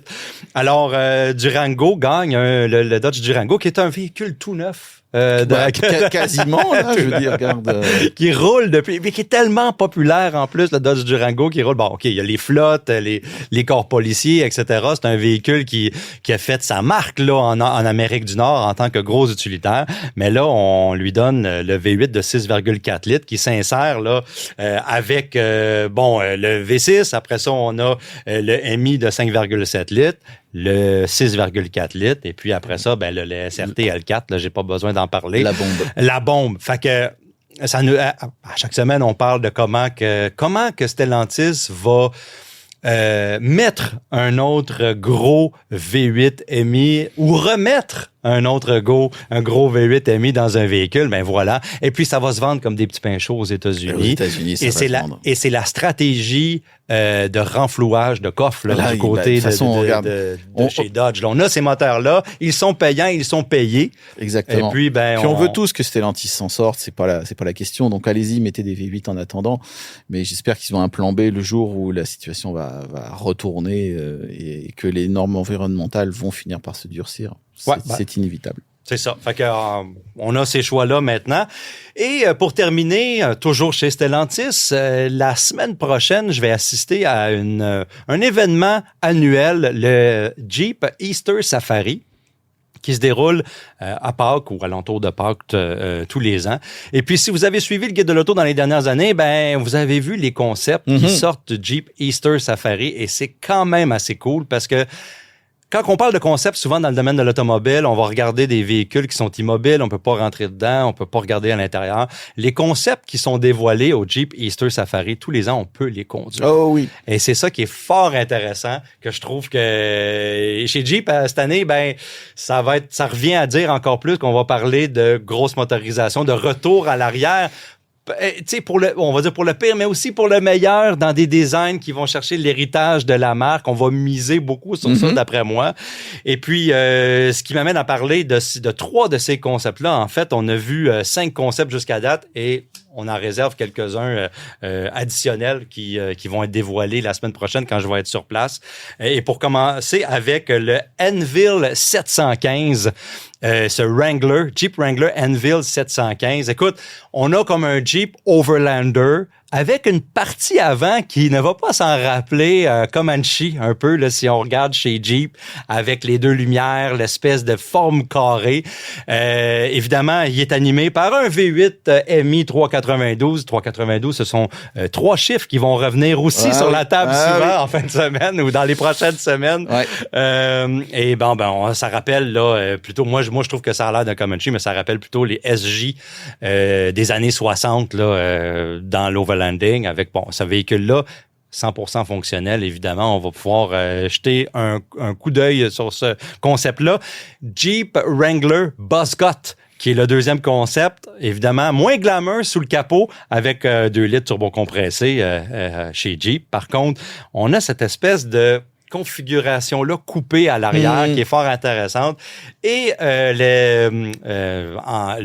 Alors, Durango gagne le Dodge Durango, qui est un véhicule tout neuf. Quasiment, là, je veux dire, regarde. Qui roule depuis, mais qui est tellement populaire en plus, le Dodge Durango qui roule. Bon, OK, il y a les flottes, les corps policiers, etc. C'est un véhicule qui a fait sa marque là en Amérique du Nord en tant que gros utilitaire. Mais là, on lui donne le V8 de 6,4 litres qui s'insère là avec le V6. Après ça, on a le MI de 5,7 litres. Le 6,4 litres. Et puis après ça, le SRT L4, là, j'ai pas besoin d'en parler. La bombe. Fait que à chaque semaine, on parle de comment que Stellantis va mettre un autre gros V8 MI ou remettre un gros V8 MI dans un véhicule, voilà. Et puis, ça va se vendre comme des petits pains chauds aux États-Unis. Et c'est la stratégie de renflouage de coffre là, du côté de chez Dodge. Là, on a ces moteurs-là, ils sont payants, ils sont payés. Exactement. Et puis, on veut tous que Stellantis s'en sorte, c'est pas la question. Donc, allez-y, mettez des V8 en attendant. Mais j'espère qu'ils ont un plan B le jour où la situation va retourner et que les normes environnementales vont finir par se durcir. C'est inévitable. C'est ça. Fait que on a ces choix-là maintenant. Et pour terminer, toujours chez Stellantis, la semaine prochaine, je vais assister à un événement annuel, le Jeep Easter Safari, qui se déroule à Pâques ou alentour de Pâques tous les ans. Et puis, si vous avez suivi le Guide de l'auto dans les dernières années, vous avez vu les concepts qui sortent du Jeep Easter Safari et c'est quand même assez cool parce que quand on parle de concept, souvent dans le domaine de l'automobile, on va regarder des véhicules qui sont immobiles, on peut pas rentrer dedans, on peut pas regarder à l'intérieur. Les concepts qui sont dévoilés au Jeep Easter Safari, tous les ans, on peut les conduire. Oh oui. Et c'est ça qui est fort intéressant, que je trouve que chez Jeep, cette année, ben, ça revient à dire encore plus qu'on va parler de grosse motorisation, de retour à l'arrière. Tu sais, on va dire pour le pire, mais aussi pour le meilleur, dans des designs qui vont chercher l'héritage de la marque. On va miser beaucoup sur ça, d'après moi. Et puis, ce qui m'amène à parler de 3 de ces concepts-là. En fait, on a vu 5 concepts jusqu'à date et on en réserve quelques-uns additionnels qui vont être dévoilés la semaine prochaine quand je vais être sur place. Et pour commencer avec le Enville 715, ce Wrangler, Jeep Wrangler Enville 715. Écoute, on a comme un Jeep Overlander avec une partie avant qui ne va pas s'en rappeler Comanche un peu, là, si on regarde chez Jeep, avec les 2 lumières, l'espèce de forme carrée. Évidemment, il est animé par un V8 MI 392. 392, ce sont 3 chiffres qui vont revenir aussi sur la table souvent en fin de semaine ou dans les prochaines semaines. Ouais. Et ça rappelle là plutôt, moi je trouve que ça a l'air d'un Comanche, mais ça rappelle plutôt les SJ des années 60 là, dans l'Overlanding avec ce véhicule-là 100% fonctionnel, évidemment. On va pouvoir jeter un coup d'œil sur ce concept-là. Jeep Wrangler Buzzcut, qui est le deuxième concept, évidemment, moins glamour sous le capot avec 2 litres turbocompressés chez Jeep. Par contre, on a cette espèce de configuration-là coupée à l'arrière qui est fort intéressante. Et le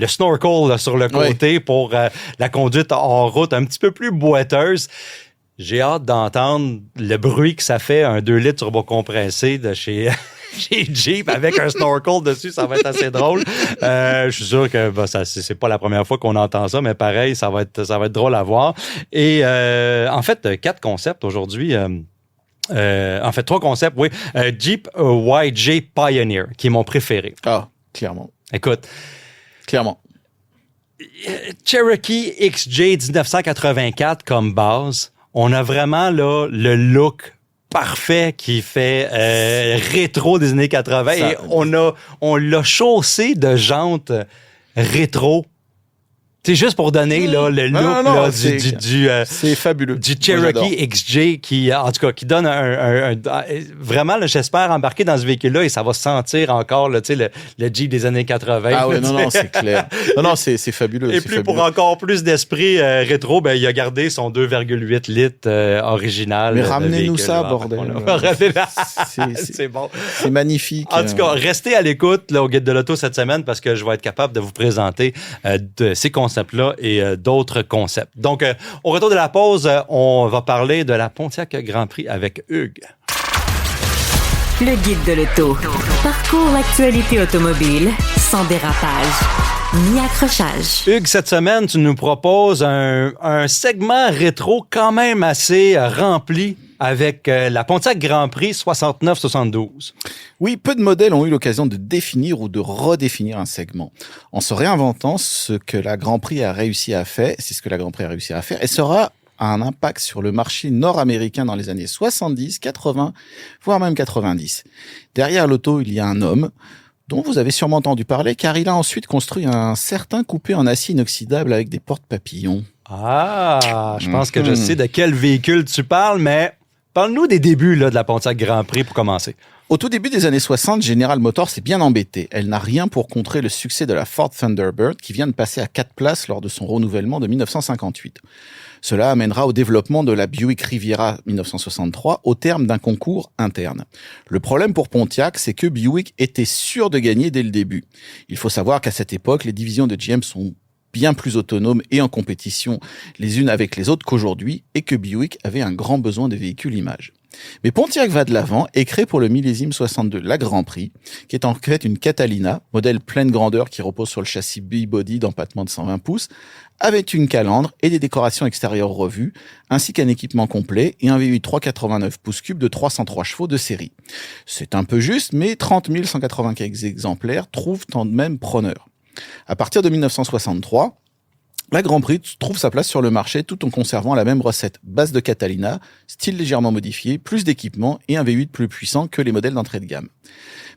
snorkel là, sur le côté pour la conduite hors route un petit peu plus boiteuse. J'ai hâte d'entendre le bruit que ça fait un 2 litres turbocompressé de chez Jeep avec un snorkel dessus. Ça va être assez drôle. Je suis sûr que c'est pas la première fois qu'on entend ça, mais pareil, ça va être drôle à voir. Et en fait, 4 concepts aujourd'hui. En fait, 3 concepts, oui. Jeep YJ Pioneer, qui est mon préféré. Ah, clairement. Écoute. Clairement. Cherokee XJ 1984 comme base. On a vraiment là le look parfait qui fait rétro des années 80. Et on l'a chaussé de jantes rétro. C'est juste pour donner là, le look c'est fabuleux. Du Cherokee XJ qui, en tout cas, qui donne vraiment, là, j'espère embarquer dans ce véhicule-là et ça va se sentir encore là, le Jeep des années 80. Ah oui, non, c'est clair. Non, c'est fabuleux. Et puis pour encore plus d'esprit rétro, il a gardé son 2,8 litres original. Mais ramenez-nous ça, bordel. C'est bon. C'est magnifique. En tout cas, restez à l'écoute là, au Guide de l'Auto cette semaine parce que je vais être capable de vous présenter de ces concepts-là et d'autres concepts. Donc, au retour de la pause, on va parler de la Pontiac Grand Prix avec Hugues. Le Guide de l'Auto. Parcours l'actualité automobile sans dérapage ni accrochage. Hugues, cette semaine, tu nous proposes un segment rétro quand même assez rempli avec la Pontiac Grand Prix 69-72. Oui, peu de modèles ont eu l'occasion de définir ou de redéfinir un segment. En se réinventant, ce que la Grand Prix a réussi à faire, c'est ce que la Grand Prix a réussi à faire, et sera un impact sur le marché nord-américain dans les années 70, 80, voire même 90. Derrière l'auto, il y a un homme dont vous avez sûrement entendu parler, car il a ensuite construit un certain coupé en acier inoxydable avec des portes papillons. Ah, je pense que je sais de quel véhicule tu parles, mais parle-nous des débuts là, de la Pontiac Grand Prix pour commencer. Au tout début des années 60, General Motors s'est bien embêtée. Elle n'a rien pour contrer le succès de la Ford Thunderbird qui vient de passer à 4 places lors de son renouvellement de 1958. Cela amènera au développement de la Buick Riviera 1963 au terme d'un concours interne. Le problème pour Pontiac, c'est que Buick était sûr de gagner dès le début. Il faut savoir qu'à cette époque, les divisions de GM sont bien plus autonomes et en compétition les unes avec les autres qu'aujourd'hui et que Buick avait un grand besoin de véhicules images. Mais Pontiac va de l'avant et crée pour le millésime 62 la Grand Prix, qui est en fait une Catalina, modèle pleine grandeur qui repose sur le châssis B-body d'empattement de 120 pouces, avec une calandre et des décorations extérieures revues, ainsi qu'un équipement complet et un V8 389 pouces cubes de 303 chevaux de série. C'est un peu juste, mais 30 195 exemplaires trouvent tant de même preneur. À partir de 1963, La Grand Prix trouve sa place sur le marché tout en conservant la même recette. Base de Catalina, style légèrement modifié, plus d'équipement et un V8 plus puissant que les modèles d'entrée de gamme.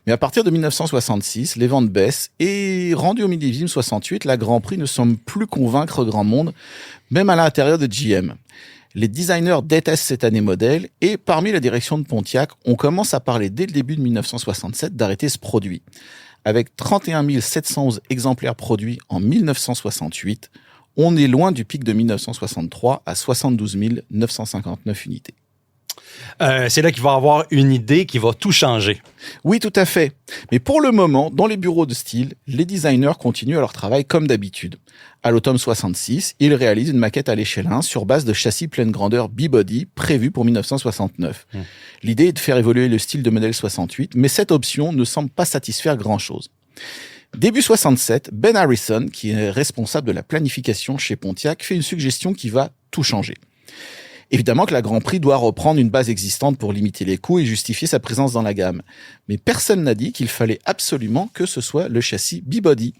Mais à partir de 1966, les ventes baissent et rendu au millésime 68, la Grand Prix ne semble plus convaincre grand monde, même à l'intérieur de GM. Les designers détestent cette année modèle et parmi la direction de Pontiac, on commence à parler dès le début de 1967 d'arrêter ce produit. Avec 31 711 exemplaires produits en 1968, on est loin du pic de 1963 à 72 959 unités. C'est là qu'il va y avoir une idée qui va tout changer. Oui, tout à fait. Mais pour le moment, dans les bureaux de style, les designers continuent leur travail comme d'habitude. À l'automne 66, ils réalisent une maquette à l'échelle 1 sur base de châssis pleine grandeur B-Body prévu pour 1969. L'idée est de faire évoluer le style de modèle 68, mais cette option ne semble pas satisfaire grand-chose. Début 67, Ben Harrison, qui est responsable de la planification chez Pontiac, fait une suggestion qui va tout changer. Évidemment que la Grand Prix doit reprendre une base existante pour limiter les coûts et justifier sa présence dans la gamme. Mais personne n'a dit qu'il fallait absolument que ce soit le châssis B-Body.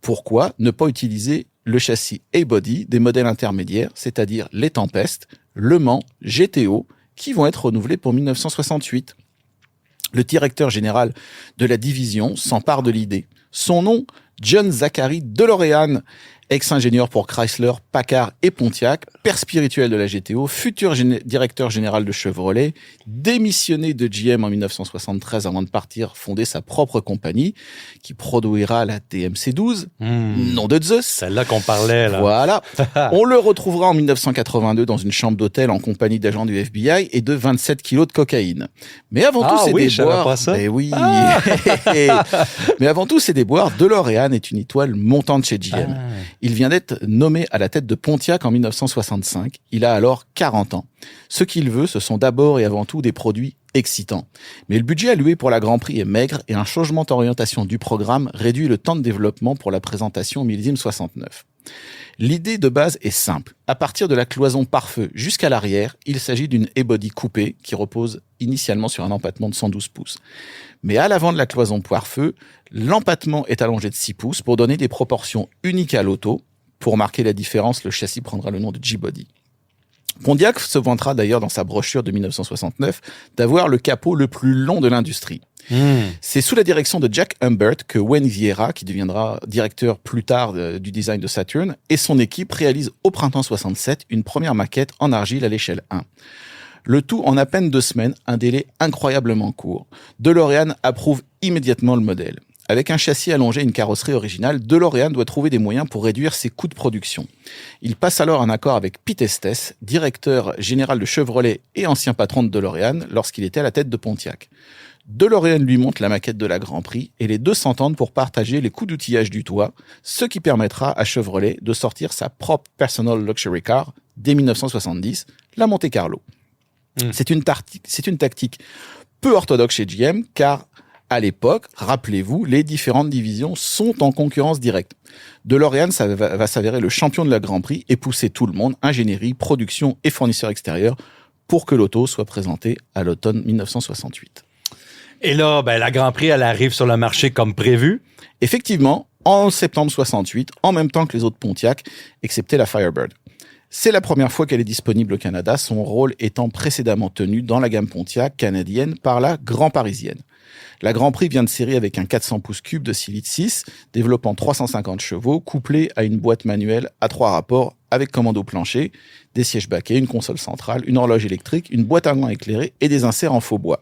Pourquoi ne pas utiliser le châssis A-Body des modèles intermédiaires, c'est-à-dire les Tempest, Le Mans, GTO, qui vont être renouvelés pour 1968 ? Le directeur général de la division s'empare de l'idée. Son nom, John Zachary DeLorean, ex-ingénieur pour Chrysler, Packard et Pontiac, père spirituel de la GTO, futur directeur général de Chevrolet, démissionné de GM en 1973 avant de partir fonder sa propre compagnie, qui produira la DMC-12, nom de Zeus. Celle-là qu'on parlait, là. Voilà. On le retrouvera en 1982 dans une chambre d'hôtel en compagnie d'agents du FBI et de 27 kilos de cocaïne. Mais avant tous ces déboires... Mais oui. Mais avant tous ces déboires, DeLorean est une étoile montante chez GM. Il vient d'être nommé à la tête de Pontiac en 1965. Il a alors 40 ans. Ce qu'il veut, ce sont d'abord et avant tout des produits excitants. Mais le budget alloué pour la Grand Prix est maigre et un changement d'orientation du programme réduit le temps de développement pour la présentation au millésime 69. L'idée de base est simple. À partir de la cloison pare-feu jusqu'à l'arrière, il s'agit d'une E-body coupée qui repose initialement sur un empattement de 112 pouces. Mais à l'avant de la cloison pare-feu, l'empattement est allongé de 6 pouces pour donner des proportions uniques à l'auto. Pour marquer la différence, le châssis prendra le nom de G-Body. Pontiac se vantera d'ailleurs dans sa brochure de 1969 d'avoir le capot le plus long de l'industrie. C'est sous la direction de Jack Humbert que Wayne Vieira, qui deviendra directeur plus tard du design de Saturn, et son équipe réalisent au printemps 67 une première maquette en argile à l'échelle 1. Le tout en à peine 2 semaines, un délai incroyablement court. DeLorean approuve immédiatement le modèle. Avec un châssis allongé et une carrosserie originale, DeLorean doit trouver des moyens pour réduire ses coûts de production. Il passe alors un accord avec Pete Estes, directeur général de Chevrolet et ancien patron de DeLorean, lorsqu'il était à la tête de Pontiac. DeLorean lui montre la maquette de la Grand Prix et les deux s'entendent pour partager les coûts d'outillage du toit, ce qui permettra à Chevrolet de sortir sa propre Personal Luxury Car dès 1970, la Monte Carlo. C'est une tactique peu orthodoxe chez GM, car à l'époque, rappelez-vous, les différentes divisions sont en concurrence directe. DeLorean va s'avérer le champion de la Grand Prix et pousser tout le monde, ingénierie, production et fournisseurs extérieurs, pour que l'auto soit présentée à l'automne 1968. Et là, la Grand Prix, elle arrive sur le marché comme prévu. Effectivement, en septembre 68, en même temps que les autres Pontiac, excepté la Firebird. C'est la première fois qu'elle est disponible au Canada, son rôle étant précédemment tenu dans la gamme Pontiac canadienne par la Grand Parisienne. La Grand Prix vient de série avec un 400 pouces cubes de 6 litres 6, développant 350 chevaux, couplé à une boîte manuelle à 3 rapports avec commando plancher, des sièges baquets, une console centrale, une horloge électrique, une boîte à gants éclairée et des inserts en faux bois.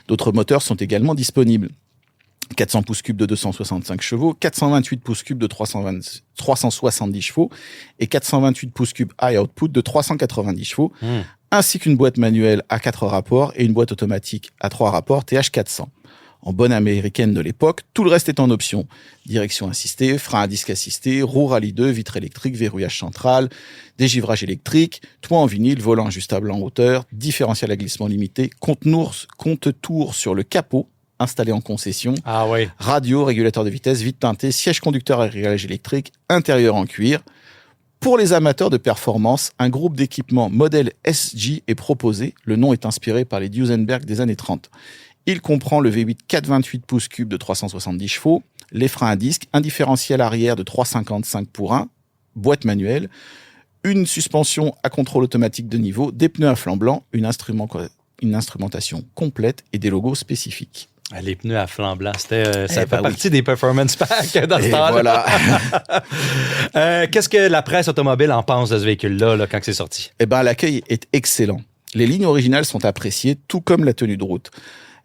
D'autres moteurs sont également disponibles. 400 pouces cubes de 265 chevaux, 428 pouces cubes de 370 chevaux et 428 pouces cubes high output de 390 chevaux, ainsi qu'une boîte manuelle à 4 rapports et une boîte automatique à 3 rapports TH400. En bonne américaine de l'époque, tout le reste est en option. Direction assistée, frein à disque assisté, roue rallye 2, vitre électrique, verrouillage central, dégivrage électrique, toit en vinyle, volant ajustable en hauteur, différentiel à glissement limité, compte-tours sur le capot, installé en concession, radio, régulateur de vitesse, vitre teintée, siège conducteur à réglage électrique, intérieur en cuir. Pour les amateurs de performance, un groupe d'équipements modèle SG est proposé. Le nom est inspiré par les Duesenberg des années 30. Il comprend le V8 428 pouces cubes de 370 chevaux, les freins à disque, un différentiel arrière de 3,55 pour 1, boîte manuelle, une suspension à contrôle automatique de niveau, des pneus à flanc blanc, une instrumentation complète et des logos spécifiques. Les pneus à flanc blanc, ça fait partie des performance packs dans ce temps-là. Voilà. Qu'est-ce que la presse automobile en pense de ce véhicule-là là, quand c'est sorti? L'accueil est excellent. Les lignes originales sont appréciées, tout comme la tenue de route.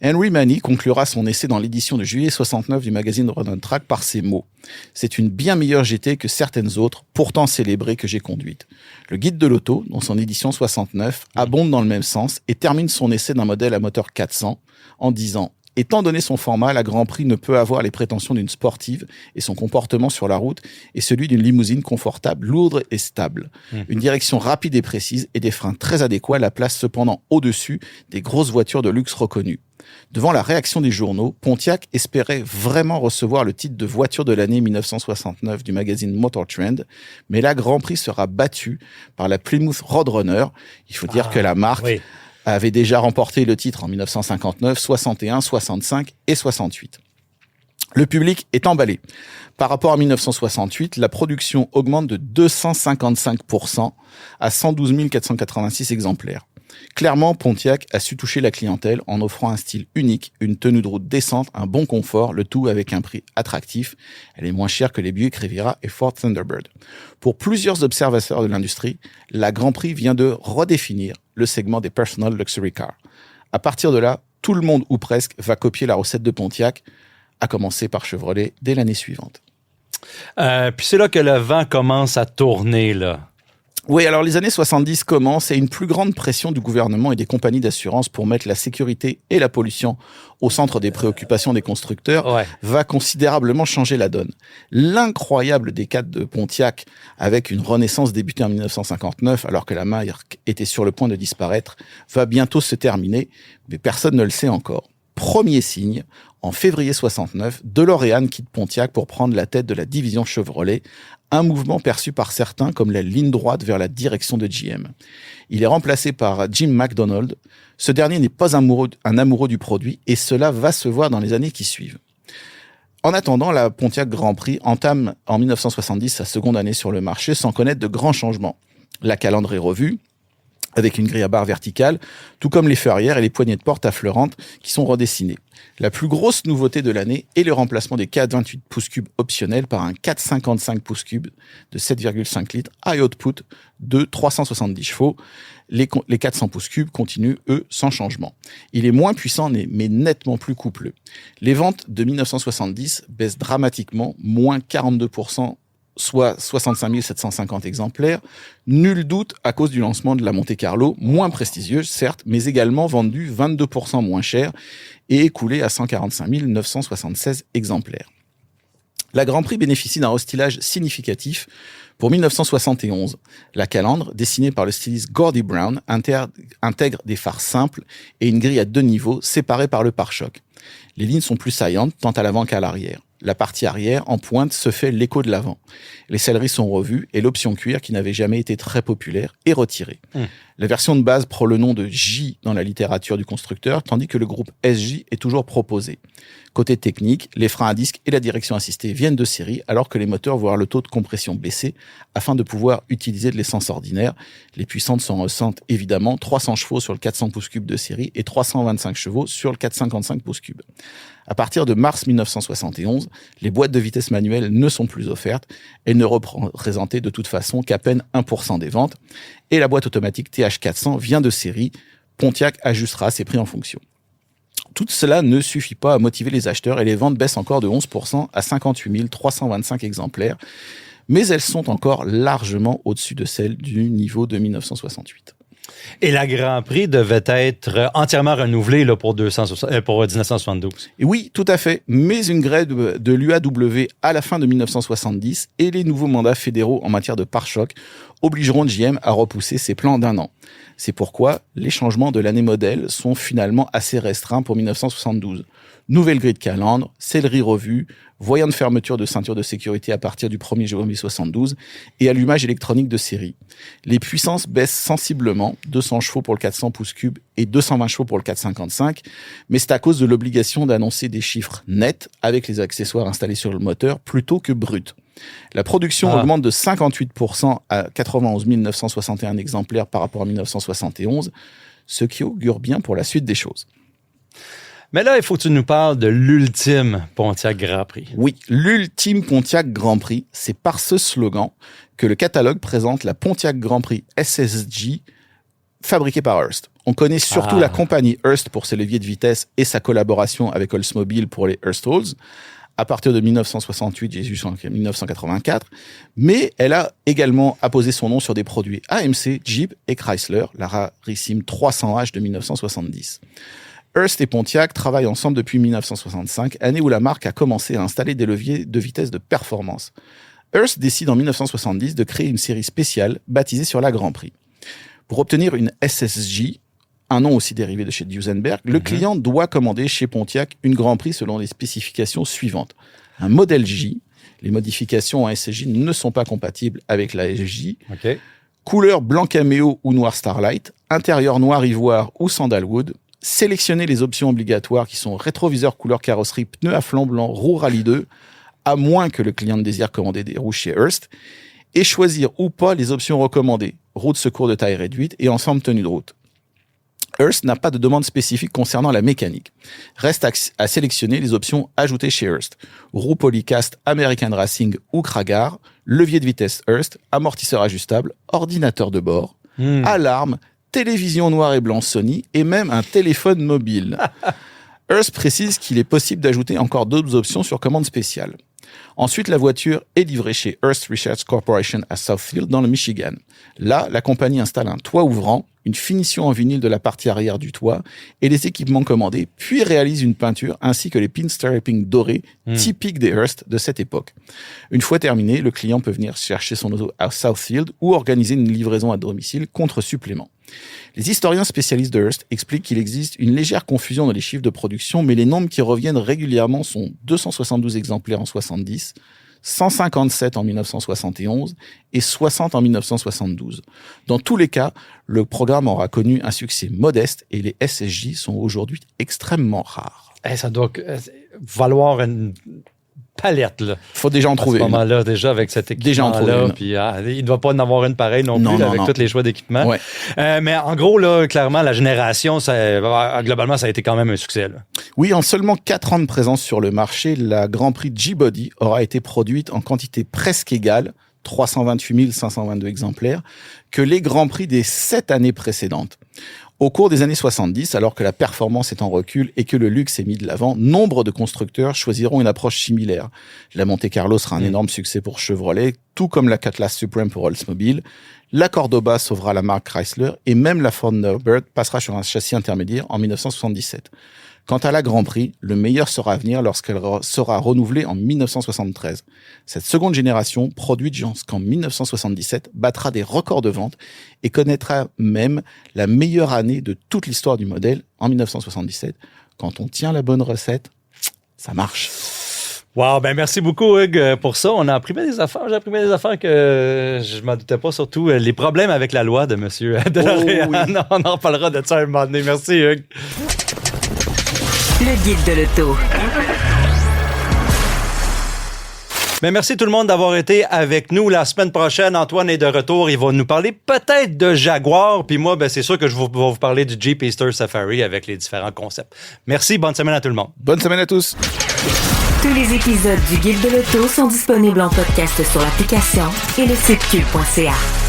Henry Mani conclura son essai dans l'édition de juillet 69 du magazine Road & Track par ces mots. « C'est une bien meilleure GT que certaines autres, pourtant célébrées, que j'ai conduites. » Le guide de l'auto, dans son édition 69, abonde dans le même sens et termine son essai d'un modèle à moteur 400 en disant « Étant donné son format, la Grand Prix ne peut avoir les prétentions d'une sportive et son comportement sur la route est celui d'une limousine confortable, lourde et stable. Une direction rapide et précise et des freins très adéquats la placent cependant au-dessus des grosses voitures de luxe reconnues. » Devant la réaction des journaux, Pontiac espérait vraiment recevoir le titre de voiture de l'année 1969 du magazine Motor Trend, mais la Grand Prix sera battue par la Plymouth Roadrunner. Il faut dire que la marque avait déjà remporté le titre en 1959, 61, 65 et 68. Le public est emballé. Par rapport à 1968, la production augmente de 255% à 112 486 exemplaires. Clairement, Pontiac a su toucher la clientèle en offrant un style unique, une tenue de route décente, un bon confort, le tout avec un prix attractif. Elle est moins chère que les Buick Riviera et Ford Thunderbird. Pour plusieurs observateurs de l'industrie, la Grand Prix vient de redéfinir le segment des Personal Luxury Cars. À partir de là, tout le monde ou presque va copier la recette de Pontiac, à commencer par Chevrolet dès l'année suivante. Puis c'est là que le vent commence à tourner, là. Oui, alors les années 70 commencent et une plus grande pression du gouvernement et des compagnies d'assurance pour mettre la sécurité et la pollution au centre des préoccupations des constructeurs va considérablement changer la donne. L'incroyable décade de Pontiac, avec une renaissance débutée en 1959 alors que la marque était sur le point de disparaître, va bientôt se terminer, mais personne ne le sait encore. Premier signe, en février 69, DeLorean quitte Pontiac pour prendre la tête de la division Chevrolet, un mouvement perçu par certains comme la ligne droite vers la direction de GM. Il est remplacé par Jim McDonald. Ce dernier n'est pas un amoureux du produit et cela va se voir dans les années qui suivent. En attendant, la Pontiac Grand Prix entame en 1970 sa seconde année sur le marché sans connaître de grands changements. La calandre est revue, avec une grille à barre verticale, tout comme les feux arrière et les poignées de porte affleurantes qui sont redessinées. La plus grosse nouveauté de l'année est le remplacement des 4,28 pouces cubes optionnels par un 4,55 pouces cubes de 7,5 litres high output de 370 chevaux. Les 400 pouces cubes continuent, eux, sans changement. Il est moins puissant, mais nettement plus coupleux. Les ventes de 1970 baissent dramatiquement, moins 42%, soit 65 750 exemplaires. Nul doute à cause du lancement de la Monte Carlo, moins prestigieuse, certes, mais également vendue 22% moins cher et écoulée à 145 976 exemplaires. La Grand Prix bénéficie d'un restylage significatif. Pour 1971, la calandre, dessinée par le styliste Gordie Brown, intègre des phares simples et une grille à 2 niveaux séparés par le pare-choc. Les lignes sont plus saillantes tant à l'avant qu'à l'arrière. La partie arrière, en pointe, se fait l'écho de l'avant. Les selleries sont revues et l'option cuir, qui n'avait jamais été très populaire, est retirée. La version de base prend le nom de J dans la littérature du constructeur, tandis que le groupe SJ est toujours proposé. Côté technique, les freins à disque et la direction assistée viennent de série, alors que les moteurs voient le taux de compression baisser afin de pouvoir utiliser de l'essence ordinaire. Les puissantes s'en ressentent évidemment, 300 chevaux sur le 400 pouces cubes de série et 325 chevaux sur le 455 pouces cubes. À partir de mars 1971, les boîtes de vitesse manuelles ne sont plus offertes et ne représentaient de toute façon qu'à peine 1% des ventes. Et la boîte automatique TH400 vient de série. Pontiac ajustera ses prix en fonction. Tout cela ne suffit pas à motiver les acheteurs et les ventes baissent encore de 11% à 58 325 exemplaires, mais elles sont encore largement au-dessus de celles du niveau de 1968. Et la Grand Prix devait être entièrement renouvelée là, pour 1972. Et oui, tout à fait. Mais une grève de l'UAW à la fin de 1970 et les nouveaux mandats fédéraux en matière de pare-choc obligeront GM à repousser ses plans d'1 an. C'est pourquoi les changements de l'année modèle sont finalement assez restreints pour 1972. Nouvelle grille de calandre, sellerie revue, voyant de fermeture de ceinture de sécurité à partir du 1er janvier 72 et allumage électronique de série. Les puissances baissent sensiblement, 200 chevaux pour le 400 pouces cubes et 220 chevaux pour le 455, mais c'est à cause de l'obligation d'annoncer des chiffres nets avec les accessoires installés sur le moteur plutôt que bruts. La production augmente de 58% à 91 961 exemplaires par rapport à 1971, ce qui augure bien pour la suite des choses. Mais là, il faut que tu nous parles de l'ultime Pontiac Grand Prix. Oui, l'ultime Pontiac Grand Prix, c'est par ce slogan que le catalogue présente la Pontiac Grand Prix SSG fabriquée par Hearst. On connaît surtout la compagnie Hearst pour ses leviers de vitesse et sa collaboration avec Oldsmobile pour les Hearst Halls, à partir de 1968 jusqu'en 1984, mais elle a également apposé son nom sur des produits AMC, Jeep et Chrysler, la rarissime 300H de 1970. Hearst et Pontiac travaillent ensemble depuis 1965, année où la marque a commencé à installer des leviers de vitesse de performance. Hearst décide en 1970 de créer une série spéciale baptisée sur la Grand Prix. Pour obtenir une SSG, un nom aussi dérivé de chez Duesenberg, le client doit commander chez Pontiac une Grand Prix selon les spécifications suivantes. Un modèle J, les modifications en SSJ ne sont pas compatibles avec la SJ, couleur blanc caméo ou noir Starlight, intérieur noir ivoire ou sandalwood, sélectionner les options obligatoires qui sont rétroviseur couleur carrosserie, pneus à flanc blanc, roues rallye 2, à moins que le client ne désire commander des roues chez Hearst, et choisir ou pas les options recommandées, roue de secours de taille réduite et ensemble tenue de route. Hearst n'a pas de demande spécifique concernant la mécanique. Reste à sélectionner les options ajoutées chez Hearst. Roue Polycast, American Racing ou Kragar, levier de vitesse Hearst, amortisseur ajustable, ordinateur de bord, alarme, télévision noir et blanc Sony et même un téléphone mobile. Hearst précise qu'il est possible d'ajouter encore d'autres options sur commande spéciale. Ensuite, la voiture est livrée chez Hearst Research Corporation à Southfield, dans le Michigan. Là, la compagnie installe un toit ouvrant, une finition en vinyle de la partie arrière du toit et les équipements commandés, puis réalise une peinture ainsi que les pinstriping dorés typiques des Hearst de cette époque. Une fois terminé, le client peut venir chercher son auto à Southfield ou organiser une livraison à domicile contre supplément. Les historiens spécialistes de Hearst expliquent qu'il existe une légère confusion dans les chiffres de production, mais les nombres qui reviennent régulièrement sont 272 exemplaires en 70, 157 en 1971 et 60 en 1972. Dans tous les cas, le programme aura connu un succès modeste et les SSJ sont aujourd'hui extrêmement rares. Ça doit valoir une palette, là. Faut déjà en trouver à ce moment-là, déjà, avec cet équipement-là. Puis, il ne doit pas en avoir une pareille non plus, avec tous les choix d'équipement. Ouais. Mais en gros, là, clairement, la génération, globalement, ça a été quand même un succès, là. Oui, en seulement 4 ans de présence sur le marché, la Grand Prix G-Body aura été produite en quantité presque égale, 328 522 exemplaires, que les Grands Prix des 7 années précédentes. Au cours des années 70, alors que la performance est en recul et que le luxe est mis de l'avant, nombre de constructeurs choisiront une approche similaire. La Monte Carlo sera un énorme succès pour Chevrolet, tout comme la Cutlass Supreme pour Oldsmobile. La Cordoba sauvera la marque Chrysler et même la Ford Thunderbird passera sur un châssis intermédiaire en 1977. Quant à la Grand Prix, le meilleur sera à venir lorsqu'elle sera renouvelée en 1973. Cette seconde génération, produite jusqu'en 1977, battra des records de vente et connaîtra même la meilleure année de toute l'histoire du modèle en 1977. Quand on tient la bonne recette, ça marche. Wow, ben merci beaucoup Hugues pour ça. On a appris bien des affaires. J'ai appris bien des affaires que je m'en doutais pas, surtout les problèmes avec la loi de monsieur Delorean. Oui. On en reparlera de ça un moment donné. Merci Hugues. Le guide de l'auto. Mais merci tout le monde d'avoir été avec nous. La semaine prochaine, Antoine est de retour. Il va nous parler peut-être de Jaguar. Puis moi, c'est sûr que je vais vous parler du Jeep Easter Safari avec les différents concepts. Merci. Bonne semaine à tout le monde. Bonne semaine à tous. Tous les épisodes du guide de l'auto sont disponibles en podcast sur l'application et le site cube.ca.